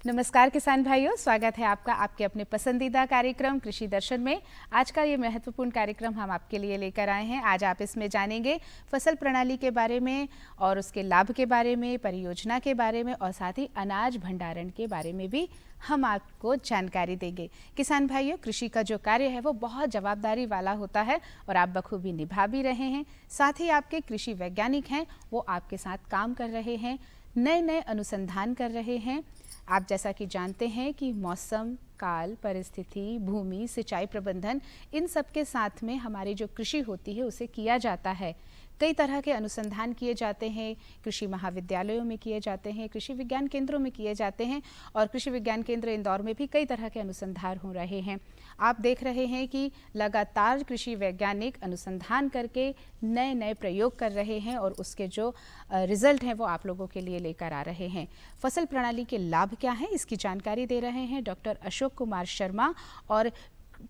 नमस्कार किसान भाइयों, स्वागत है आपका आपके अपने पसंदीदा कार्यक्रम कृषि दर्शन में। आज का ये महत्वपूर्ण कार्यक्रम हम आपके लिए लेकर आए हैं। आज आप इसमें जानेंगे फसल प्रणाली के बारे में और उसके लाभ के बारे में, परियोजना के बारे में और साथ ही अनाज भंडारण के बारे में भी हम आपको जानकारी देंगे। किसान भाइयों, कृषि का जो कार्य है वो बहुत जवाबदारी वाला होता है और आप बखूबी निभा भी रहे हैं। साथ ही आपके कृषि वैज्ञानिक हैं, वो आपके साथ काम कर रहे हैं, नए नए अनुसंधान कर रहे हैं। आप जैसा कि जानते हैं कि मौसम, काल, परिस्थिति, भूमि, सिंचाई प्रबंधन, इन सब के साथ में हमारी जो कृषि होती है उसे किया जाता है। कई तरह के अनुसंधान किए जाते हैं, कृषि महाविद्यालयों में किए जाते हैं, कृषि विज्ञान केंद्रों में किए जाते हैं और कृषि विज्ञान केंद्र इंदौर में भी कई तरह के अनुसंधान हो रहे हैं। आप देख रहे हैं कि लगातार कृषि वैज्ञानिक अनुसंधान करके नए नए प्रयोग कर रहे हैं और उसके जो रिजल्ट हैं वो आप लोगों के लिए लेकर आ रहे हैं। फसल प्रणाली के लाभ क्या हैं, इसकी जानकारी दे रहे हैं डॉक्टर अशोक कुमार शर्मा और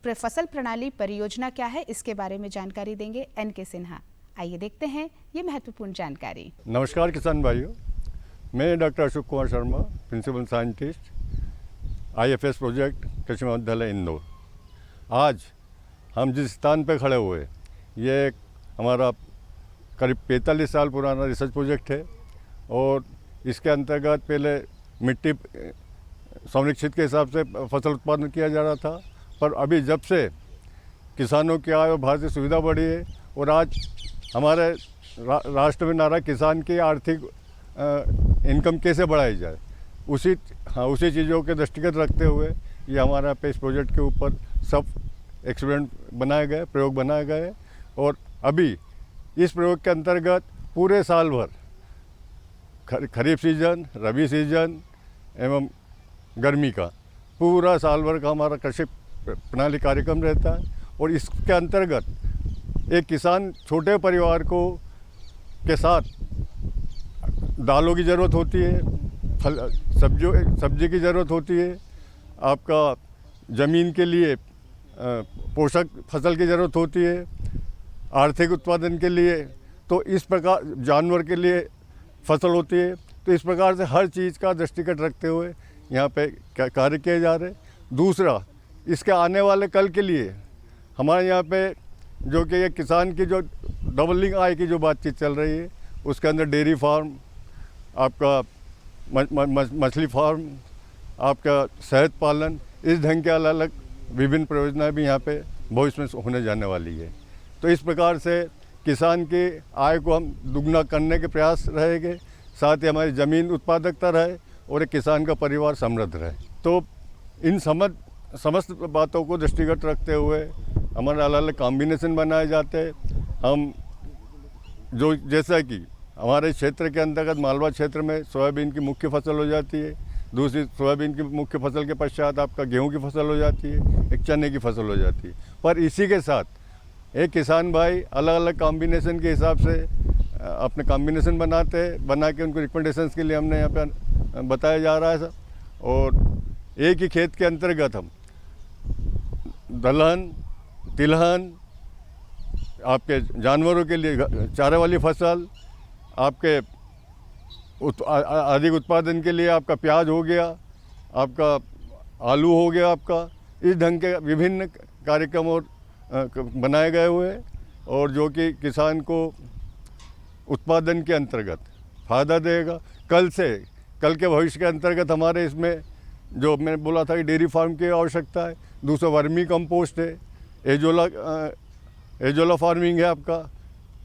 फसल प्रणाली परियोजना क्या है इसके बारे में जानकारी देंगे NK सिन्हा। आइए देखते हैं ये महत्वपूर्ण जानकारी। नमस्कार किसान भाइयों, मैं doctor Ashok Kumar Sharma, principal scientist IFS project कृषि महाविद्यालय इंदौर। आज हम जिस स्थान पर खड़े हुए ये एक हमारा करीब 45 साल पुराना रिसर्च प्रोजेक्ट है और इसके अंतर्गत पहले मिट्टी संरक्षित के हिसाब से फसल उत्पादन किया जा रहा था, पर अभी जब से किसानों की आय और भारतीय सुविधा बढ़ी है और आज हमारे राष्ट्र में नारा किसान की आर्थिक इनकम कैसे बढ़ाई जाए, उसी चीज़ों के दृष्टिगत रखते हुए ये हमारा पे इस प्रोजेक्ट के ऊपर सब एक्सपेरिमेंट बनाए गए, प्रयोग बनाए गए और अभी इस प्रयोग के अंतर्गत पूरे साल भर खरीफ सीजन, रबी सीजन एवं गर्मी का पूरा साल भर का हमारा कृषि प्रणाली कार्यक्रम रहता है और इसके अंतर्गत एक किसान छोटे परिवार को के साथ दालों की ज़रूरत होती है, सब्जी की ज़रूरत होती है, आपका ज़मीन के लिए पोषक फसल की ज़रूरत होती है, आर्थिक उत्पादन के लिए तो इस प्रकार जानवर के लिए फसल होती है। तो इस प्रकार से हर चीज़ का दृष्टिगत रखते हुए यहाँ पे कार्य किए जा रहे। दूसरा, इसके आने वाले कल के लिए हमारे यहाँ पे जो कि ये किसान की जो डबलिंग आय की जो बातचीत चल रही है उसके अंदर डेयरी फार्म, आपका मछली फार्म, आपका शहद पालन, इस ढंग के अलग अलग विभिन्न परियोजनाएं भी यहाँ पे भविष्य में होने जाने वाली है। तो इस प्रकार से किसान की आय को हम दुगना करने के प्रयास रहेंगे, साथ ही हमारी ज़मीन उत्पादकता रहे और एक किसान का परिवार समृद्ध रहे। तो इन समस्त बातों को दृष्टिगत रखते हुए हमारे अलग अलग कॉम्बिनेशन बनाए जाते हैं। हम जो जैसा कि हमारे क्षेत्र के अंतर्गत मालवा क्षेत्र में सोयाबीन की मुख्य फसल हो जाती है, दूसरी सोयाबीन की मुख्य फसल के पश्चात आपका गेहूं की फसल हो जाती है, एक चने की फसल हो जाती है। पर इसी के साथ एक किसान भाई अलग अलग कॉम्बिनेशन के हिसाब से अपने कॉम्बिनेशन बनाते हैं, बना के उनको रिकमेंडेशंस के लिए हमने यहाँ पे बताया जा रहा है सर। और एक ही खेत के अंतर्गत हम दलहन, तिलहन, आपके जानवरों के लिए चारे वाली फसल, आपके अधिक उत्पादन के लिए आपका प्याज हो गया, आपका आलू हो गया, आपका इस ढंग के विभिन्न कार्यक्रम और बनाए गए हुए और जो कि किसान को उत्पादन के अंतर्गत फ़ायदा देगा। कल के भविष्य के अंतर्गत हमारे इसमें जो मैंने बोला था कि डेयरी फार्म की आवश्यकता है, दूसरा वर्मी कंपोस्ट है, एजोला फार्मिंग है आपका,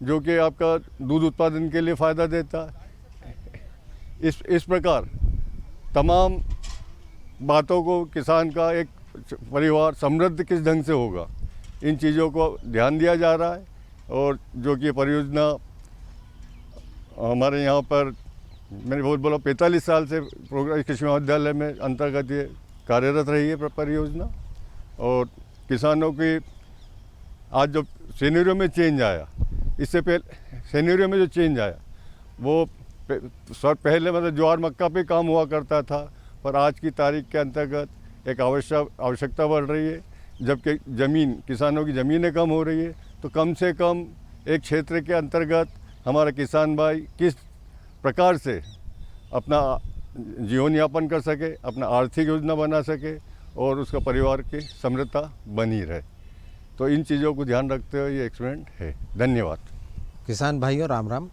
जो कि आपका दूध उत्पादन के लिए फ़ायदा देता है। इस प्रकार तमाम बातों को किसान का एक परिवार समृद्ध किस ढंग से होगा, इन चीज़ों को ध्यान दिया जा रहा है। और जो कि परियोजना हमारे यहाँ पर मैंने बहुत बोला 45 साल से प्रोग्राम कृषि महाविद्यालय में अंतर्गत ये कार्यरत रही है परियोजना। और किसानों की आज जो सिनेरियो में चेंज आया, इससे पहले सिनेरियो में जो चेंज आया वो पहले मतलब ज्वार मक्का पे काम हुआ करता था, पर आज की तारीख के अंतर्गत एक आवश्यकता बढ़ रही है। जबकि किसानों की ज़मीनें कम हो रही है, तो कम से कम एक क्षेत्र के अंतर्गत हमारा किसान भाई किस प्रकार से अपना जीवन यापन कर सके, अपना आर्थिक योजना बना सके और उसका परिवार की समृद्धता बनी रहे। तो इन चीज़ों को ध्यान रखते हुए ये एक्सपेरिमेंट है। धन्यवाद। किसान भाइयों राम राम।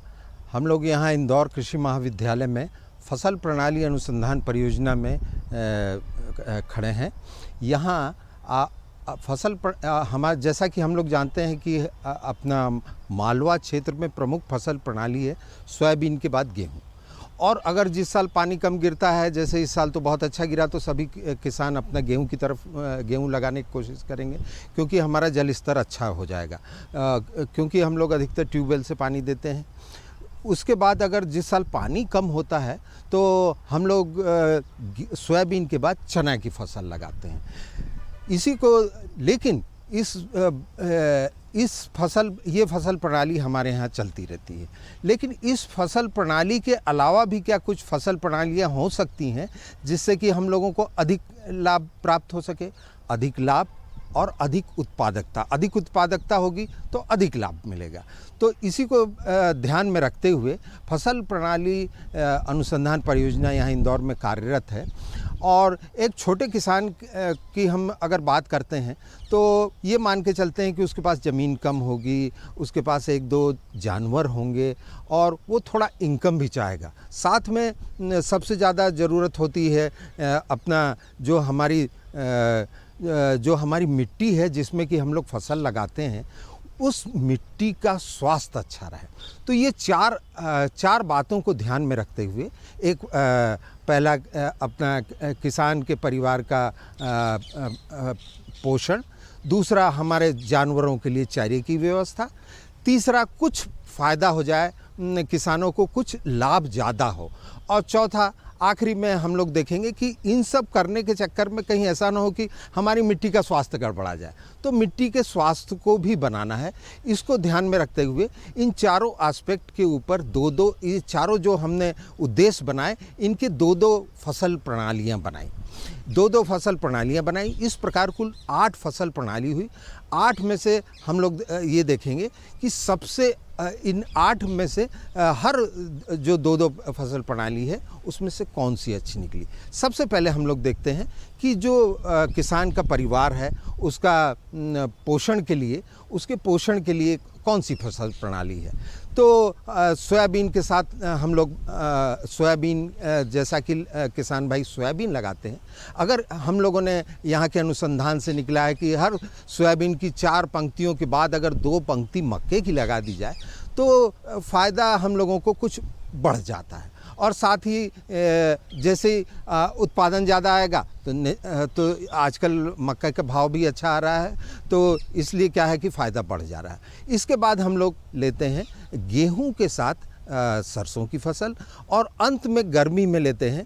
हम लोग यहाँ इंदौर कृषि महाविद्यालय में फसल प्रणाली अनुसंधान परियोजना में खड़े हैं। यहाँ हमारा जैसा कि हम लोग जानते हैं कि अपना मालवा क्षेत्र में प्रमुख फसल प्रणाली है सोयाबीन के बाद गेहूँ। और अगर जिस साल पानी कम गिरता है, जैसे इस साल तो बहुत अच्छा गिरा, तो सभी किसान अपना गेहूं की तरफ गेहूं लगाने की कोशिश करेंगे, क्योंकि हमारा जल स्तर अच्छा हो जाएगा, क्योंकि हम लोग अधिकतर ट्यूबवेल से पानी देते हैं। उसके बाद अगर जिस साल पानी कम होता है तो हम लोग सोयाबीन के बाद चना की फसल लगाते हैं। इसी को लेकिन ये फसल प्रणाली हमारे यहाँ चलती रहती है। लेकिन इस फसल प्रणाली के अलावा भी क्या कुछ फसल प्रणालियाँ हो सकती हैं जिससे कि हम लोगों को अधिक लाभ प्राप्त हो सके। अधिक लाभ और अधिक उत्पादकता होगी तो अधिक लाभ मिलेगा। तो इसी को ध्यान में रखते हुए फसल प्रणाली अनुसंधान परियोजना यहाँ इंदौर में कार्यरत है। और एक छोटे किसान की हम अगर बात करते हैं तो ये मान के चलते हैं कि उसके पास ज़मीन कम होगी, उसके पास 1-2 जानवर होंगे और वो थोड़ा इनकम भी चाहेगा। साथ में सबसे ज़्यादा ज़रूरत होती है अपना जो हमारी मिट्टी है जिसमें कि हम लोग फसल लगाते हैं, उस मिट्टी का स्वास्थ्य अच्छा रहे। तो ये चार बातों को ध्यान में रखते हुए एक पहला अपना किसान के परिवार का पोषण, दूसरा हमारे जानवरों के लिए चारे की व्यवस्था, तीसरा कुछ फ़ायदा हो जाए किसानों को, कुछ लाभ ज़्यादा हो, और चौथा आखिरी में हम लोग देखेंगे कि इन सब करने के चक्कर में कहीं ऐसा ना हो कि हमारी मिट्टी का स्वास्थ्य गड़बड़ा जाए। तो मिट्टी के स्वास्थ्य को भी बनाना है। इसको ध्यान में रखते हुए इन चारों एस्पेक्ट के ऊपर ये चारों जो हमने उद्देश्य बनाए, इनके 2-2 फसल प्रणालियाँ बनाई। 2-2 फसल प्रणालियाँ बनाई। इस प्रकार कुल 8 फसल प्रणाली हुई। 8 में से हम लोग ये देखेंगे कि सबसे इन 8 में से हर जो 2-2 फसल प्रणाली है उसमें से कौन सी अच्छी निकली। सबसे पहले हम लोग देखते हैं कि जो किसान का परिवार है उसका पोषण के लिए कौन सी फसल प्रणाली है। तो सोयाबीन के साथ हम लोग जैसा कि किसान भाई सोयाबीन लगाते हैं, अगर हम लोगों ने यहाँ के अनुसंधान से निकला है कि हर सोयाबीन की 4 पंक्तियों के बाद अगर 2 पंक्ति मक्के की लगा दी जाए तो फ़ायदा हम लोगों को कुछ बढ़ जाता है। और साथ ही जैसे उत्पादन ज़्यादा आएगा तो आजकल मक्का का भाव भी अच्छा आ रहा है, तो इसलिए क्या है कि फ़ायदा बढ़ जा रहा है। इसके बाद हम लोग लेते हैं गेहूं के साथ सरसों की फसल, और अंत में गर्मी में लेते हैं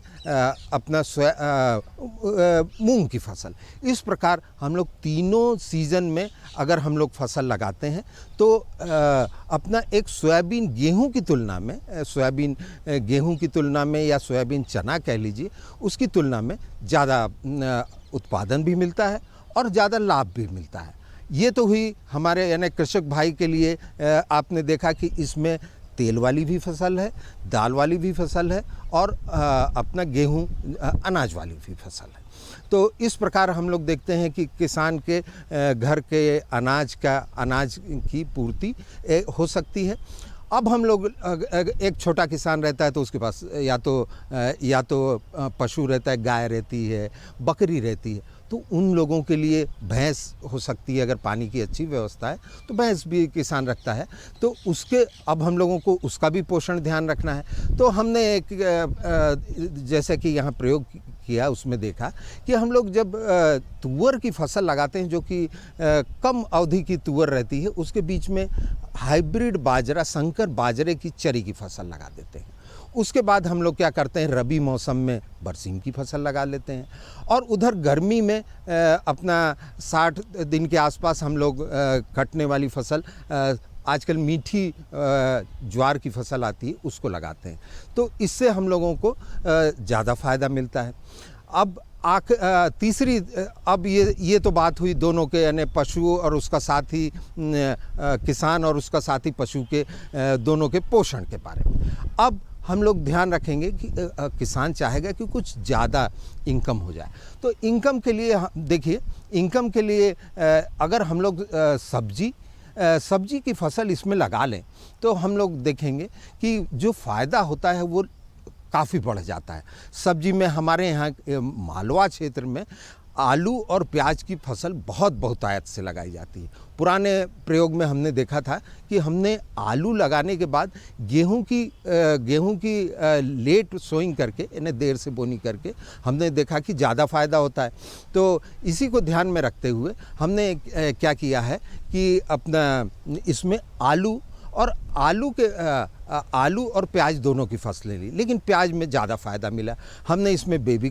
अपना मूंग की फसल। इस प्रकार हम लोग तीनों सीज़न में अगर हम लोग फसल लगाते हैं तो अपना एक सोयाबीन गेहूं की तुलना में या सोयाबीन चना कह लीजिए, उसकी तुलना में ज़्यादा उत्पादन भी मिलता है और ज़्यादा लाभ भी मिलता है। ये तो हुई हमारे यानी कृषक भाई के लिए। आपने देखा कि इसमें तेल वाली भी फसल है, दाल वाली भी फसल है और अपना गेहूं अनाज वाली भी फसल है। तो इस प्रकार हम लोग देखते हैं कि किसान के घर के अनाज की पूर्ति हो सकती है। अब हम लोग एक छोटा किसान रहता है तो उसके पास या तो पशु रहता है, गाय रहती है, बकरी रहती है, तो उन लोगों के लिए भैंस हो सकती है। अगर पानी की अच्छी व्यवस्था है तो भैंस भी किसान रखता है, तो अब हम लोगों को उसका भी पोषण ध्यान रखना है। तो हमने एक जैसे कि यहाँ प्रयोग किया, उसमें देखा कि हम लोग जब तुअर की फसल लगाते हैं, जो कि कम अवधि की तुअर रहती है, उसके बीच में हाइब्रिड बाजरा, संकर बाजरे की चरी की फसल लगा देते हैं। उसके बाद हम लोग क्या करते हैं, रबी मौसम में बरसीम की फसल लगा लेते हैं। और उधर गर्मी में अपना 60 दिन के आसपास हम लोग कटने वाली फसल, आजकल मीठी ज्वार की फसल आती है, उसको लगाते हैं। तो इससे हम लोगों को ज़्यादा फ़ायदा मिलता है। अब तीसरी, अब ये तो बात हुई दोनों के, यानी पशु और उसका साथी किसान और उसका साथी पशु के दोनों के पोषण के बारे में। अब हम लोग ध्यान रखेंगे कि किसान चाहेगा कि कुछ ज़्यादा इनकम हो जाए। तो इनकम के लिए देखिए, इनकम के लिए अगर हम लोग सब्जी की फसल इसमें लगा लें तो हम लोग देखेंगे कि जो फ़ायदा होता है वो काफ़ी बढ़ जाता है। सब्जी में हमारे यहाँ मालवा क्षेत्र में आलू और प्याज की फसल बहुत बहुतायत से लगाई जाती है। पुराने प्रयोग में हमने देखा था कि हमने आलू लगाने के बाद गेहूं की लेट सोइंग करके, यानी देर से बोनी करके, हमने देखा कि ज़्यादा फ़ायदा होता है। तो इसी को ध्यान में रखते हुए हमने क्या किया है कि अपना इसमें आलू और प्याज दोनों की फसलें ली, लेकिन प्याज में ज़्यादा फ़ायदा मिला। हमने इसमें बेबी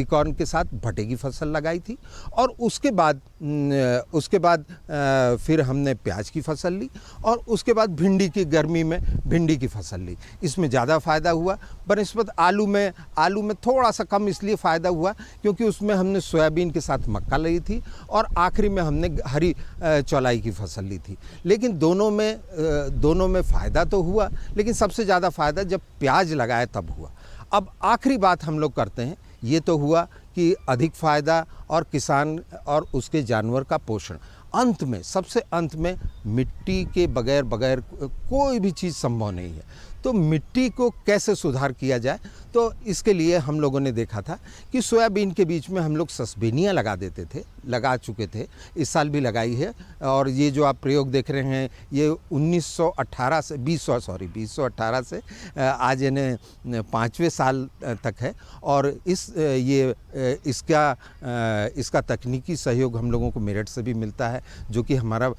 कॉर्न के साथ भटे की फसल लगाई थी और उसके बाद फिर हमने प्याज की फसल ली और उसके बाद गर्मी में भिंडी की फसल ली। इसमें ज़्यादा फ़ायदा हुआ बनिस्बत आलू में थोड़ा सा कम इसलिए फ़ायदा हुआ क्योंकि उसमें हमने सोयाबीन के साथ मक्का ली थी और आखिरी में हमने हरी चौलाई की फसल ली थी। लेकिन दोनों में फ़ायदा तो हुआ, लेकिन सबसे ज़्यादा फ़ायदा जब प्याज लगाया तब हुआ। अब आखिरी बात हम लोग करते हैं, ये तो हुआ कि अधिक फ़ायदा और किसान और उसके जानवर का पोषण। सबसे अंत में मिट्टी के बगैर कोई भी चीज़ संभव नहीं है। तो मिट्टी को कैसे सुधार किया जाए, तो इसके लिए हम लोगों ने देखा था कि सोयाबीन के बीच में हम लोग सस्पेनिया लगा चुके थे, इस साल भी लगाई है। और ये जो आप प्रयोग देख रहे हैं ये 2018 से आज यानी 5वें साल तक है। और इसका तकनीकी सहयोग हम लोगों को मेरठ से भी मिलता है, जो कि हमारा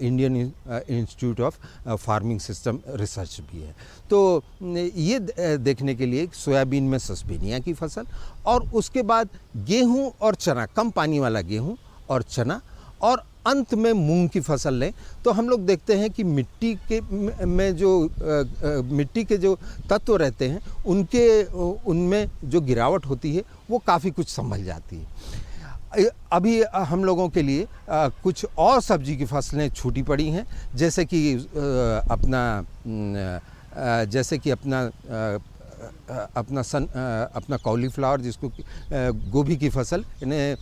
Indian institute of farming system research भी है। तो ये देखने के लिए सोयाबीन में सस्पेनिया की फसल और उसके बाद गेहूं और चना, कम पानी वाला गेहूं और चना, और अंत में मूंग की फसल लें तो हम लोग देखते हैं कि मिट्टी के जो तत्व रहते हैं उनमें जो गिरावट होती है वो काफ़ी कुछ संभल जाती है। अभी हम लोगों के लिए कुछ और सब्जी की फसलें छूटी पड़ी हैं, जैसे कि अपना कॉलीफ्लावर, जिसको गोभी की फसल, यानी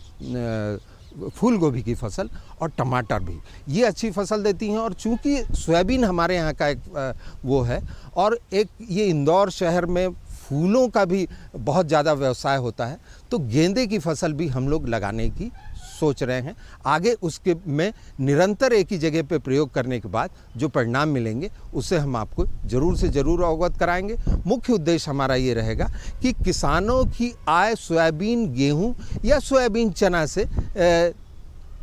फूल गोभी की फसल, और टमाटर भी ये अच्छी फसल देती हैं। और चूंकि सोयाबीन हमारे यहाँ का एक वो है, और एक ये इंदौर शहर में फूलों का भी बहुत ज़्यादा व्यवसाय होता है, तो गेंदे की फसल भी हम लोग लगाने की सोच रहे हैं। आगे उसके में निरंतर एक ही जगह पे प्रयोग करने के बाद जो परिणाम मिलेंगे उससे हम आपको ज़रूर से ज़रूर अवगत कराएंगे। मुख्य उद्देश्य हमारा ये रहेगा कि किसानों की आय सोयाबीन गेहूं या सोयाबीन चना से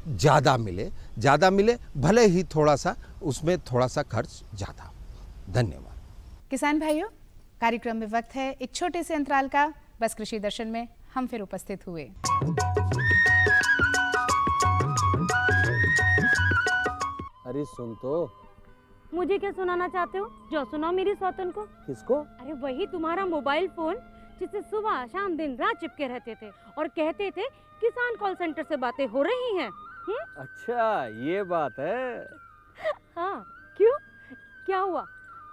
ज़्यादा मिले, भले ही उसमें थोड़ा सा खर्च ज़्यादा। धन्यवाद। किसान भाइयों, कार्यक्रम में वक्त है एक छोटे से अंतराल का। बस कृषि दर्शन में हम फिर उपस्थित हुए। अरे सुन तो। मुझे क्या सुनाना चाहते हो? जो सुनाओ मेरी सौतन को। किसको? अरे वही तुम्हारा मोबाइल फोन जिससे सुबह शाम दिन रात चिपके रहते थे और कहते थे किसान कॉल सेंटर से बातें हो रही हैं। अच्छा ये बात है। हाँ, क्यों, क्या हुआ?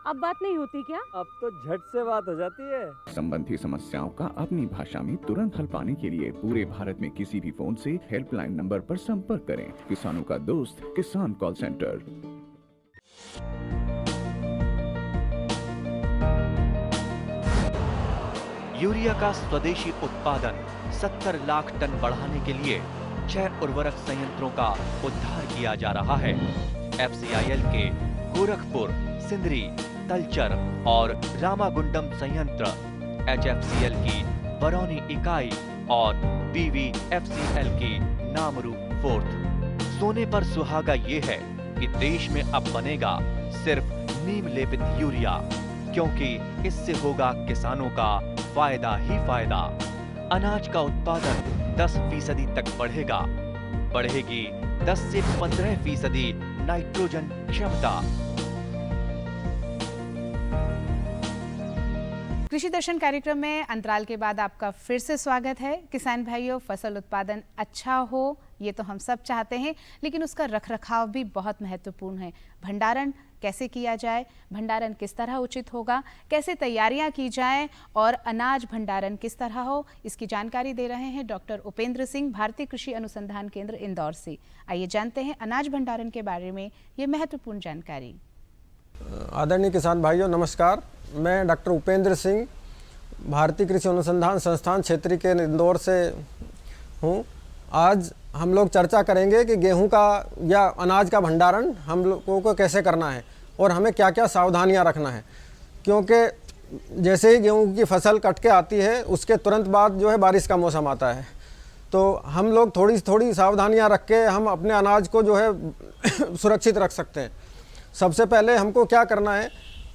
अब बात नहीं होती क्या? अब तो झट से बात हो जाती है। संबंधी समस्याओं का अपनी भाषा में तुरंत हल पाने के लिए पूरे भारत में किसी भी फोन से हेल्पलाइन नंबर पर संपर्क करें। किसानों का दोस्त किसान कॉल सेंटर। यूरिया का स्वदेशी उत्पादन 70 लाख टन बढ़ाने के लिए 6 उर्वरक संयंत्रों का उद्धार किया जा रहा है। FCIL के गोरखपुर, सिंदरी, तलचर और रामागुंडम संयंत्र, HFCL की बरौनी इकाई और BVFCL की नामरू फोर्थ। सोने पर सुहागा ये है कि देश में अब बनेगा सिर्फ नीम लेपित यूरिया, क्योंकि इससे होगा किसानों का फायदा ही फायदा। अनाज का उत्पादन 10% तक बढ़ेगी 10 से 15% नाइट्रोजन क्षमता। कृषि दर्शन कार्यक्रम में अंतराल के बाद आपका फिर से स्वागत है। किसान भाइयों, फसल उत्पादन अच्छा हो ये तो हम सब चाहते हैं, लेकिन उसका रखरखाव भी बहुत महत्वपूर्ण है। भंडारण कैसे किया जाए, भंडारण किस तरह उचित होगा, कैसे तैयारियां की जाएं और अनाज भंडारण किस तरह हो, इसकी जानकारी दे रहे हैं डॉक्टर उपेंद्र सिंह, भारतीय कृषि अनुसंधान केंद्र इंदौर से। आइए जानते हैं अनाज भंडारण के बारे में ये महत्वपूर्ण जानकारी। आदरणीय किसान भाइयों, नमस्कार। मैं डॉक्टर उपेंद्र सिंह, भारतीय कृषि अनुसंधान संस्थान क्षेत्रीय केंद्र इंदौर से हूँ। आज हम लोग चर्चा करेंगे कि गेहूं का या अनाज का भंडारण हम लोगों को कैसे करना है और हमें क्या क्या सावधानियां रखना है, क्योंकि जैसे ही गेहूं की फसल कट के आती है उसके तुरंत बाद जो है बारिश का मौसम आता है, तो हम लोग थोड़ी थोड़ी सावधानियां रख के हम अपने अनाज को जो है सुरक्षित रख सकते हैं। सबसे पहले हमको क्या करना है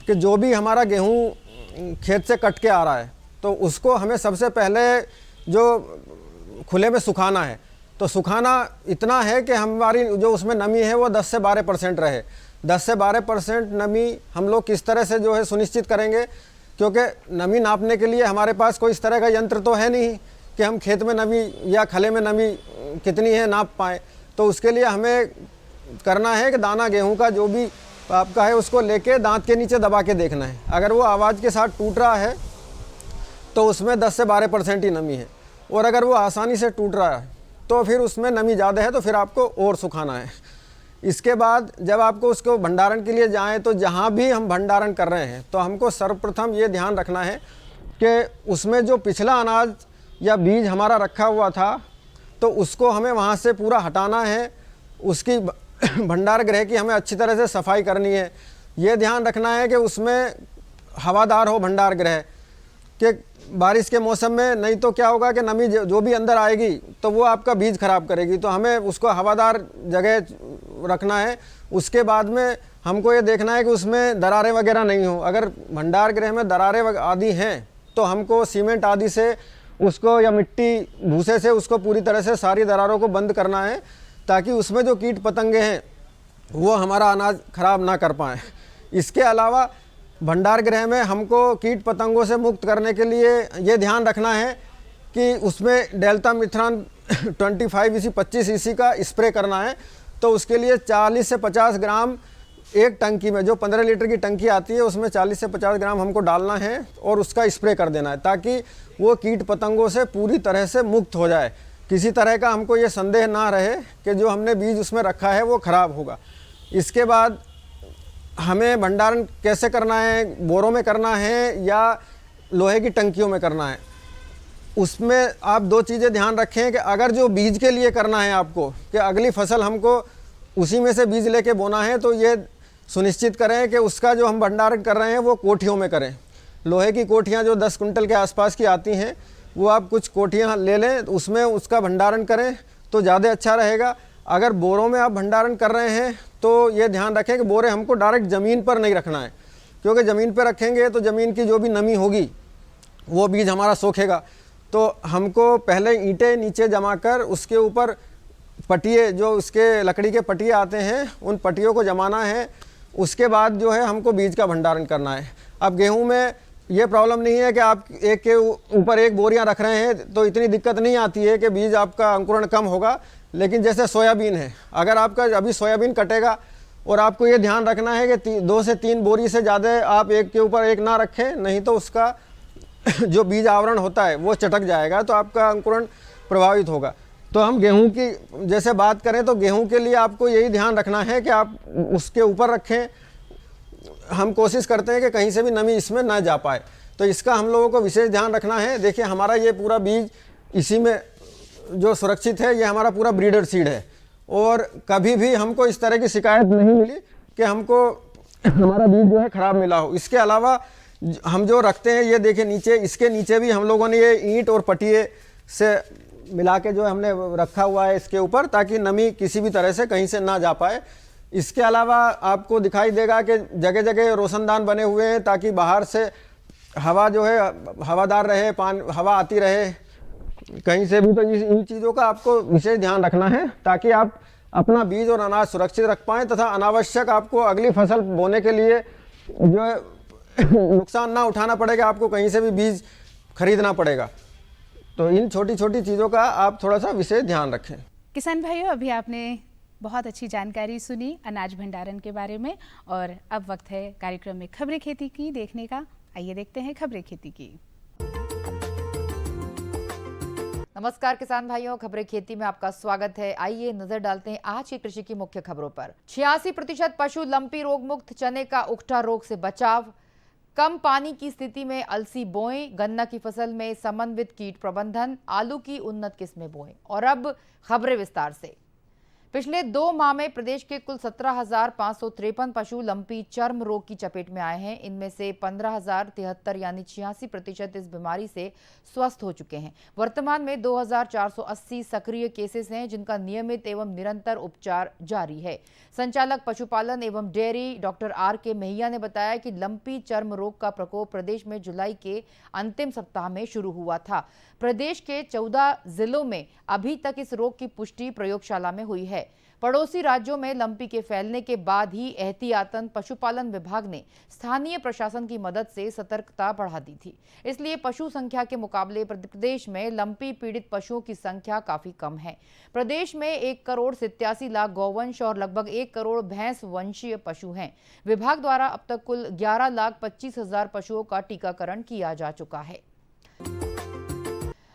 कि जो भी हमारा गेहूं खेत से कट के आ रहा है तो उसको हमें सबसे पहले जो खुले में सुखाना है। तो सुखाना इतना है कि हमारी जो उसमें नमी है वो 10 से 12% रहे। 10 से 12% नमी हम लोग किस तरह से जो है सुनिश्चित करेंगे, क्योंकि नमी नापने के लिए हमारे पास कोई इस तरह का यंत्र तो है नहीं कि हम खेत में नमी या खले में नमी कितनी है नाप पाएँ। तो उसके लिए हमें करना है कि दाना गेहूँ का जो भी आपका है उसको लेके दांत के नीचे दबा के देखना है। अगर वो आवाज़ के साथ टूट रहा है तो उसमें 10 से 12% ही नमी है, और अगर वो आसानी से टूट रहा है तो फिर उसमें नमी ज़्यादा है, तो फिर आपको और सुखाना है। इसके बाद जब आपको उसको भंडारण के लिए जाएं तो जहाँ भी हम भंडारण कर रहे हैं तो हमको सर्वप्रथम ये ध्यान रखना है कि उसमें जो पिछला अनाज या बीज हमारा रखा हुआ था तो उसको हमें वहाँ से पूरा हटाना है। उसकी भंडार गृह की हमें अच्छी तरह से सफाई करनी है। ये ध्यान रखना है कि उसमें हवादार हो भंडार गृह, कि बारिश के मौसम में नहीं तो क्या होगा कि नमी जो भी अंदर आएगी तो वो आपका बीज खराब करेगी। तो हमें उसको हवादार जगह रखना है। उसके बाद में हमको ये देखना है कि उसमें दरारें वगैरह नहीं हो। अगर भंडार गृह में दरारें आदि हैं तो हमको सीमेंट आदि से उसको या मिट्टी भूसे से उसको पूरी तरह से सारी दरारों को बंद करना है, ताकि उसमें जो कीट पतंगे हैं वो हमारा अनाज खराब ना कर पाएँ। इसके अलावा भंडार गृह में हमको कीट पतंगों से मुक्त करने के लिए ये ध्यान रखना है कि उसमें डेल्टा मिथ्रान 25 EC का स्प्रे करना है। तो उसके लिए 40 से 50 ग्राम एक टंकी में, जो 15 लीटर की टंकी आती है उसमें 40 से 50 ग्राम हमको डालना है और उसका स्प्रे कर देना है, ताकि वो कीट पतंगों से पूरी तरह से मुक्त हो जाए। किसी तरह का हमको ये संदेह ना रहे कि जो हमने बीज उसमें रखा है वो ख़राब होगा। इसके बाद हमें भंडारण कैसे करना है, बोरों में करना है या लोहे की टंकियों में करना है। उसमें आप 2 चीज़ें ध्यान रखें कि अगर जो बीज के लिए करना है आपको, कि अगली फसल हमको उसी में से बीज लेके बोना है, तो ये सुनिश्चित करें कि उसका जो हम भंडारण कर रहे हैं वो कोठियों में करें। लोहे की कोठियाँ जो 10 कुंटल के आसपास की आती हैं वो आप कुछ कोठियाँ ले लें, उसमें उसका भंडारण करें तो ज़्यादा अच्छा रहेगा। अगर बोरों में आप भंडारण कर रहे हैं तो ये ध्यान रखें कि बोरे हमको डायरेक्ट ज़मीन पर नहीं रखना है, क्योंकि ज़मीन पर रखेंगे तो ज़मीन की जो भी नमी होगी वो बीज हमारा सोखेगा। तो हमको पहले ईंटें नीचे जमा कर उसके ऊपर पटिए, जो उसके लकड़ी के पटिए आते हैं, उन पटियों को जमाना है। उसके बाद जो है हमको बीज का भंडारण करना है। अब गेहूँ में ये प्रॉब्लम नहीं है कि आप एक के ऊपर एक बोरियां रख रहे हैं तो इतनी दिक्कत नहीं आती है कि बीज आपका अंकुरण कम होगा। लेकिन जैसे सोयाबीन है, अगर आपका अभी सोयाबीन कटेगा और आपको ये ध्यान रखना है कि 2 से 3 बोरी से ज़्यादा आप एक के ऊपर एक ना रखें, नहीं तो उसका जो बीज आवरण होता है वो चटक जाएगा, तो आपका अंकुरण प्रभावित होगा। तो हम गेहूं की जैसे बात करें तो गेहूं के लिए आपको यही ध्यान रखना है कि आप उसके ऊपर रखें। हम कोशिश करते हैं कि कहीं से भी नमी इसमें ना जा पाए, तो इसका हम लोगों को विशेष ध्यान रखना है। देखिए हमारा ये पूरा बीज इसी में जो सुरक्षित है, ये हमारा पूरा ब्रीडर सीड है, और कभी भी हमको इस तरह की शिकायत नहीं मिली कि हमको हमारा बीज जो है ख़राब मिला हो। इसके अलावा हम जो रखते हैं ये देखिए नीचे, इसके नीचे भी हम लोगों ने ये ईंट और पटिए से मिला के जो हमने रखा हुआ है इसके ऊपर, ताकि नमी किसी भी तरह से कहीं से ना जा पाए। इसके अलावा आपको दिखाई देगा कि जगह जगह रोशनदान बने हुए हैं, ताकि बाहर से हवा जो है हवादार रहे, हवा आती रहे कहीं से भी। तो इन चीज़ों का आपको विशेष ध्यान रखना है, ताकि आप अपना बीज और अनाज सुरक्षित रख पाएँ, तथा अनावश्यक आपको अगली फसल बोने के लिए जो है नुकसान ना उठाना पड़ेगा, आपको कहीं से भी बीज खरीदना पड़ेगा। तो इन छोटी छोटी चीज़ों का आप थोड़ा सा विशेष ध्यान रखें। किसान भाइयों, अभी आपने बहुत अच्छी जानकारी सुनी अनाज भंडारण के बारे में और अब वक्त है कार्यक्रम में खबरें खेती की देखने का। आइए देखते हैं खबरें खेती की। नमस्कार किसान भाइयों, खबरें खेती में आपका स्वागत है। आइए नजर डालते हैं आज की कृषि की मुख्य खबरों पर। 86% पशु लंपी रोग मुक्त, चने का उकठा रोग से बचाव, कम पानी की स्थिति में अलसी बोएं, गन्ना की फसल में समन्वित कीट प्रबंधन, आलू की उन्नत किस्में बोएं। और अब खबरें विस्तार से। पिछले 2 माह में प्रदेश के कुल 17,553 पशु लंपी चर्म रोग की चपेट में आए हैं। इनमें से 15,073 यानी 86% इस बीमारी से स्वस्थ हो चुके हैं। वर्तमान में 2,480 सक्रिय केसेस हैं जिनका नियमित एवं निरंतर उपचार जारी है। संचालक पशुपालन एवं डेयरी डॉक्टर R.K. मैया ने बताया कि लंपी चर्म रोग का प्रकोप प्रदेश में जुलाई के अंतिम सप्ताह में शुरू हुआ था। प्रदेश के 14 जिलों में अभी तक इस रोग की पुष्टि प्रयोगशाला में हुई है। पड़ोसी राज्यों में लंपी के फैलने के बाद ही एहतियातन पशुपालन विभाग ने स्थानीय प्रशासन की मदद से सतर्कता बढ़ा दी थी। इसलिए पशु संख्या के मुकाबले प्रदेश में लंपी पीड़ित पशुओं की संख्या काफी कम है। प्रदेश में 1,87,00,000 गौवंश और लगभग 1 करोड़ भैंस वंशीय पशु हैं। विभाग द्वारा अब तक कुल 11,25,000 पशुओं का टीकाकरण किया जा चुका है।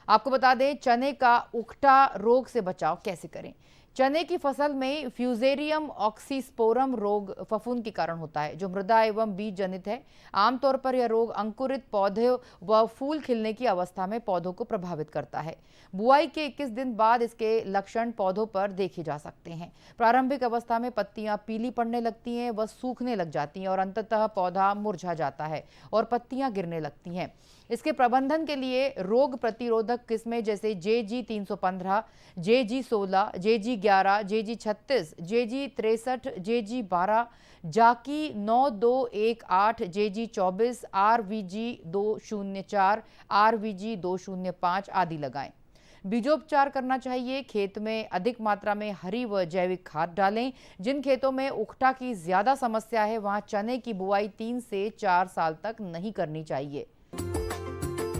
आपको बता दें, चने का उकठा रोग से बचाव कैसे करें। चने की फसल में फ्यूजेरियम ऑक्सीस्पोरम रोग फफूंद के कारण होता है, जो मृदा एवं बीज जनित है। आमतौर पर यह रोग अंकुरित पौधे व फूल खिलने की अवस्था में पौधों को प्रभावित करता है। बुआई के 21 दिन बाद इसके लक्षण पौधों पर देखे जा सकते हैं। प्रारंभिक अवस्था में पत्तियां पीली पड़ने लगती हैं, व सूखने लग जाती हैं और अंततः पौधा मुरझा जाता है और पत्तियां गिरने लगती हैं। इसके प्रबंधन के लिए रोग प्रतिरोधक किस्में जैसे JG 315, JG 16, JG 11, JG 36, JG 63, JG 12, जाकी 9218, JG 24, RVG 204, RVG 205 आदि लगाएं। बीजोपचार करना चाहिए। खेत में अधिक मात्रा में हरी व जैविक खाद डालें। जिन खेतों में उकठा की ज्यादा समस्या है वहां चने की बुआई 3 से 4 साल तक नहीं करनी चाहिए।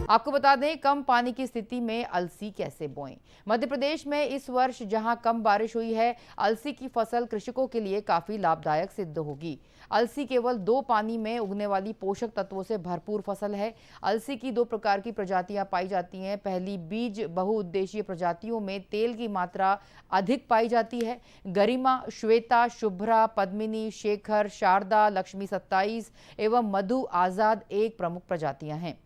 आपको बता दें, कम पानी की स्थिति में अलसी कैसे बोएं। मध्य प्रदेश में इस वर्ष जहां कम बारिश हुई है, अलसी की फसल कृषकों के लिए काफी लाभदायक सिद्ध होगी। अलसी केवल 2 पानी में उगने वाली पोषक तत्वों से भरपूर फसल है। अलसी की 2 प्रकार की प्रजातियां पाई जाती हैं। पहली बीज बहुउद्देशीय प्रजातियों में तेल की मात्रा अधिक पाई जाती है। गरिमा, श्वेता, शुभ्रा, पद्मिनी, शेखर, शारदा, लक्ष्मी 27 एवं मधु आजाद एक प्रमुख प्रजातियां हैं।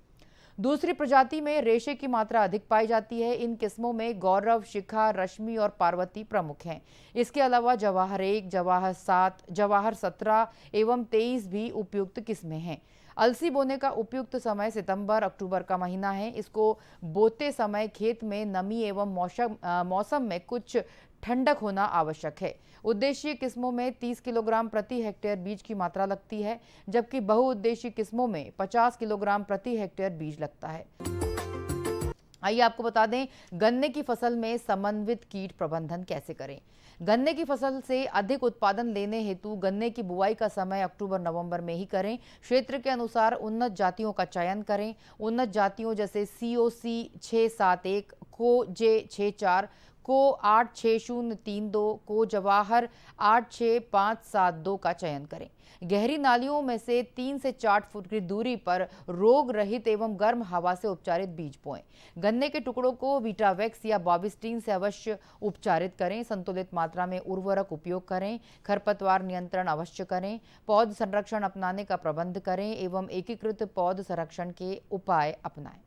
दूसरी प्रजाति में रेशे की मात्रा अधिक पाई जाती है। इन किस्मों में गौरव, शिखा, रश्मि और पार्वती प्रमुख हैं। इसके अलावा जवाहर 1, जवाहर 7, जवाहर 17 एवं 23 भी उपयुक्त किस्में हैं। अलसी बोने का उपयुक्त समय सितंबर-अक्टूबर का महीना है। इसको बोते समय खेत में नमी एवं मौसम में कुछ ठंडक होना आवश्यक है। उद्देशीय किस्मों में 30 किलोग्राम प्रति हेक्टेयर बीज की मात्रा लगती है, जबकि बहुउद्देशीय किस्मों में 50 किलोग्राम प्रति हेक्टेयर बीज लगता है। आइए आपको बता दें, गन्ने की फसल में समन्वित कीट प्रबंधन कैसे करें। गन्ने की फसल से अधिक उत्पादन लेने हेतु गन्ने की बुआई का समय अक्टूबर-नवंबर में ही करें। क्षेत्र के अनुसार उन्नत जातियों का चयन करें। उन्नत जातियों जैसे COC 671, को J64, को 86032, को जवाहर 86572 का चयन करें। गहरी नालियों में से 3 से 4 फुट की दूरी पर रोग रहित एवं गर्म हवा से उपचारित बीज बोएं। गन्ने के टुकड़ों को वीटावैक्स या बॉबिस्टीन से अवश्य उपचारित करें। संतुलित मात्रा में उर्वरक उपयोग करें। खरपतवार नियंत्रण अवश्य करें। पौध संरक्षण अपनाने का प्रबंध करें एवं एकीकृत पौध संरक्षण के उपाय अपनाएं।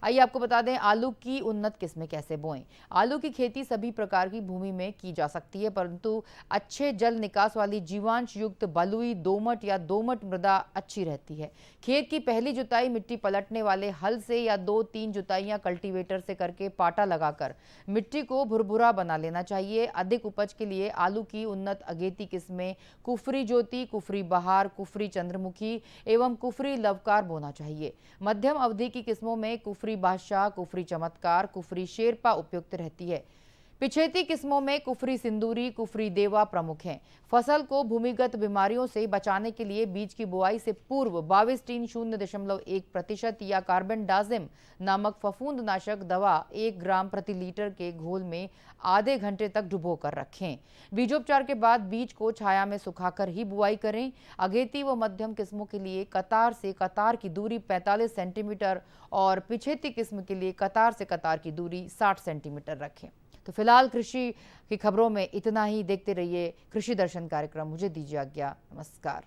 आइए आपको बता दें, आलू की उन्नत किस्में कैसे बोएं। आलू की खेती सभी प्रकार की भूमि में की जा सकती है, परंतु अच्छे जल निकास वाली जीवांश युक्त बलुई, दोमट या दोमट मृदा अच्छी रहती है। खेत की पहली जुताई मिट्टी पलटने वाले हल से या 2-3 जुताइयां कल्टीवेटर से करके पाटा लगाकर मिट्टी को भुरभुरा बना लेना चाहिए। अधिक उपज के लिए आलू की उन्नत अगेती किस्में कुफरी ज्योति, कुफरी बहार, कुफरी चंद्रमुखी एवं कुफरी लवकार बोना चाहिए। मध्यम अवधि की किस्मों में कुफरी बादशाह, कुफरी चमत्कार, कुफरी शेरपा उपयुक्त रहती है। पिछेती किस्मों में कुफरी सिंदूरी, कुफरी देवा प्रमुख हैं। फसल को भूमिगत बीमारियों से बचाने के लिए बीज की बुआई से पूर्व 22-0.1% या कार्बेंडाजिम नामक फफूंदनाशक दवा 1 ग्राम प्रति लीटर के घोल में आधे घंटे तक डुबो कर रखें। बीजोपचार के बाद बीज को छाया में सुखाकर ही बुआई करें। अगेती व मध्यम किस्मों के लिए कतार से कतार की दूरी 45 सेंटीमीटर और पिछेती किस्म के लिए कतार से कतार की दूरी 60 सेंटीमीटर रखें। तो फिलहाल कृषि की खबरों में इतना ही। देखते रहिए कृषि दर्शन कार्यक्रम। मुझे दीजिए आज्ञा। नमस्कार।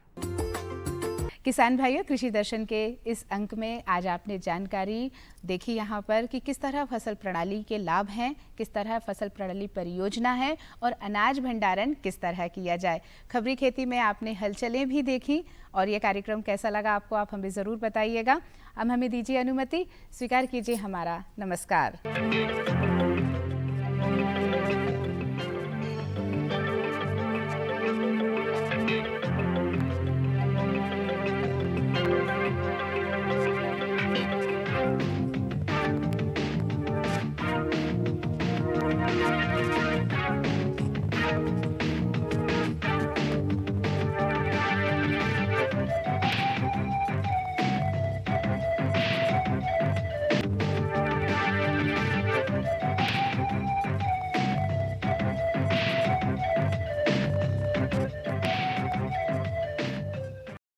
किसान भाइयों, कृषि दर्शन के इस अंक में आज आपने जानकारी देखी यहाँ पर कि किस तरह फसल प्रणाली के लाभ हैं, किस तरह फसल प्रणाली परियोजना है और अनाज भंडारण किस तरह किया जाए। खबरी खेती में आपने हलचलें भी देखी और ये कार्यक्रम कैसा लगा आपको, आप हमें ज़रूर बताइएगा। अब हमें दीजिए अनुमति, स्वीकार कीजिए हमारा नमस्कार।